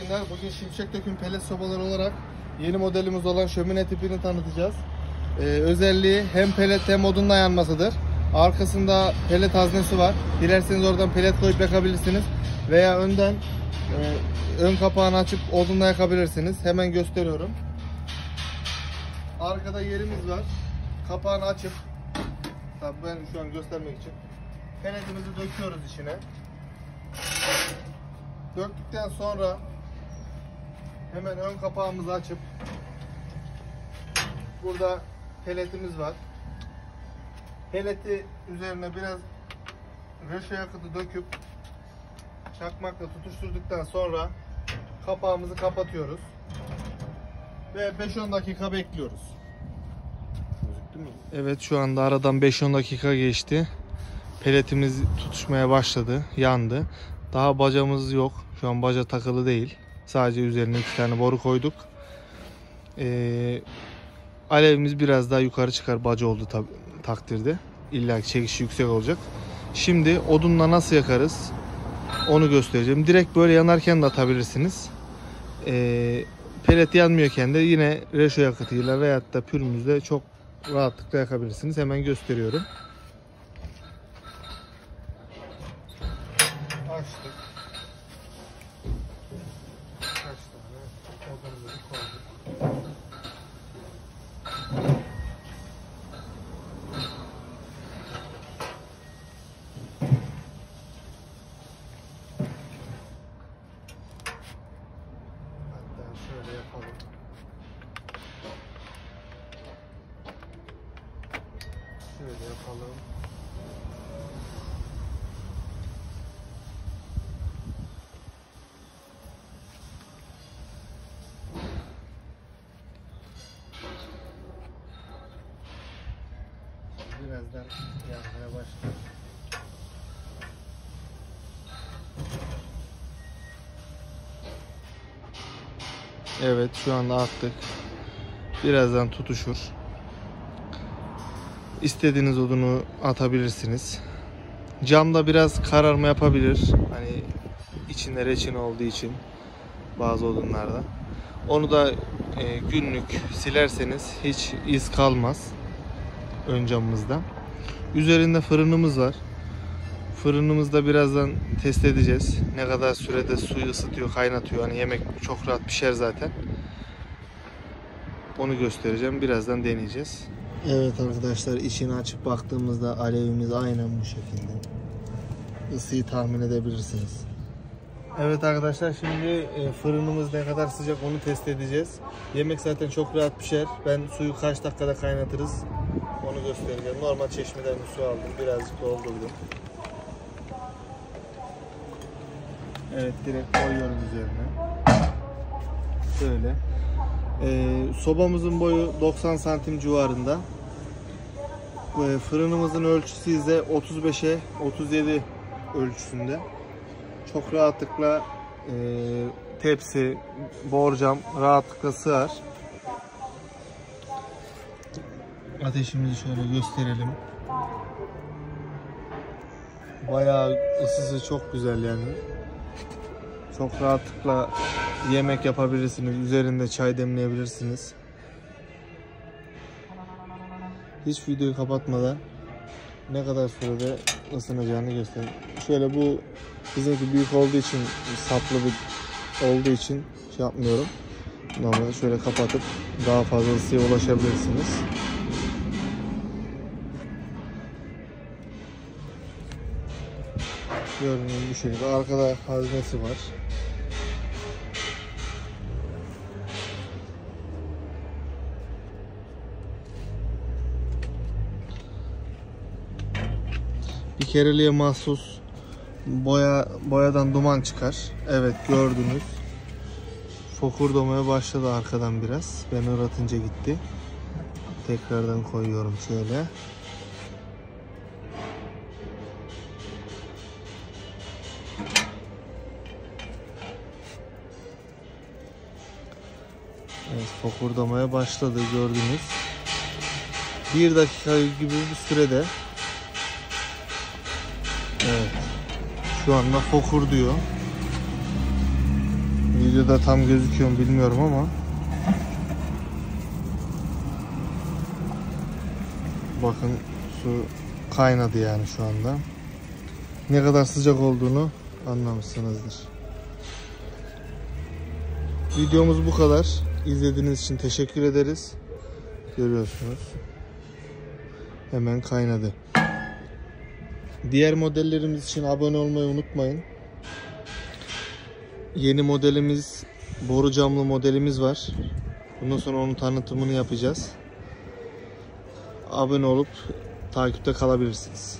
günler. Bugün şimşek döküm pelet sobaları olarak yeni modelimiz olan şömine tipini tanıtacağız. Özelliği hem pelet hem odunla yanmasıdır. Arkasında pelet haznesi var. Dilerseniz oradan pelet koyup yakabilirsiniz. Veya önden ön kapağını açıp odunla yakabilirsiniz. Hemen gösteriyorum. Arkada yerimiz var. Kapağını açıp, tabii ben şu an göstermek için, peletimizi döküyoruz içine. Döktükten sonra hemen ön kapağımızı açıp, burada peletimiz var. Peleti üzerine biraz röşe yakıtı döküp çakmakla tutuşturduktan sonra kapağımızı kapatıyoruz ve 5-10 dakika bekliyoruz. Evet, şu anda aradan 5-10 dakika geçti. Peletimiz tutuşmaya başladı, yandı. Daha bacamız yok. Şu an baca takılı değil. Sadece üzerine 2 tane boru koyduk. Alevimiz biraz daha yukarı çıkar baca olduğu takdirde. İlla ki çekişi yüksek olacak. Şimdi odunla nasıl yakarız onu göstereceğim. Direkt böyle yanarken de atabilirsiniz. Pelet yanmıyorken de yine reşo yakıtıyla veyahut da pürmüzle çok rahatlıkla yakabilirsiniz. Hemen gösteriyorum. Açtık. Kaç tane odunumuzu koyduk. Hatta şöyle yapalım. Şöyle yapalım. Birazdan yanmaya başlıyor. Evet, şu anda attık. Birazdan tutuşur. İstediğiniz odunu atabilirsiniz. Camda biraz kararma yapabilir. Hani içinde reçin olduğu için bazı odunlarda. Onu da günlük silerseniz hiç iz kalmaz ön camımızda. Üzerinde fırınımız var. Fırınımızda birazdan test edeceğiz. Ne kadar sürede suyu ısıtıyor, kaynatıyor. Hani yemek çok rahat pişer zaten. Onu göstereceğim. Birazdan deneyeceğiz. Evet arkadaşlar, içini açıp baktığımızda alevimiz aynen bu şekilde. Isıyı tahmin edebilirsiniz. Evet arkadaşlar, şimdi fırınımız ne kadar sıcak onu test edeceğiz. Yemek zaten çok rahat pişer. Ben suyu kaç dakikada kaynatırız onu göstereceğim. Normal çeşmeden bir su aldım. Birazcık doldurdum. Evet, direkt koyuyorum üzerine. Böyle. Sobamızın boyu 90 santim civarında. Fırınımızın ölçüsü ise 35'e 37 ölçüsünde. Çok rahatlıkla tepsi, borcam rahatlıkla sığar. Ateşimizi şöyle gösterelim. Bayağı ısısı çok güzel yani. Çok rahatlıkla yemek yapabilirsiniz. Üzerinde çay demleyebilirsiniz. Hiç videoyu kapatmadan ne kadar sürede ısınacağını göstereyim. Şöyle, bu bizimki büyük olduğu için, saplı bir olduğu için şey yapmıyorum. Normal şöyle kapatıp daha fazla ısıya ulaşabilirsiniz. Gördüğünüz bu şekilde. Arkada haznesi var. Bir kereliğe mahsus boyadan duman çıkar. Evet, gördünüz. Fokurdamaya başladı arkadan biraz. Ben ıratınca gitti. Tekrardan koyuyorum şöyle. Evet, fokurdamaya başladı, gördünüz. 1 dakika gibi bir sürede. Evet. Şu anda fokur diyor. Videoda tam gözüküyor mu bilmiyorum ama bakın su kaynadı yani şu anda. Ne kadar sıcak olduğunu anlamışsınızdır. Videomuz bu kadar. İzlediğiniz için teşekkür ederiz. Görüyorsunuz. Hemen kaynadı. Diğer modellerimiz için abone olmayı unutmayın. Yeni modelimiz, boru camlı modelimiz var. Bundan sonra onun tanıtımını yapacağız. Abone olup takipte kalabilirsiniz.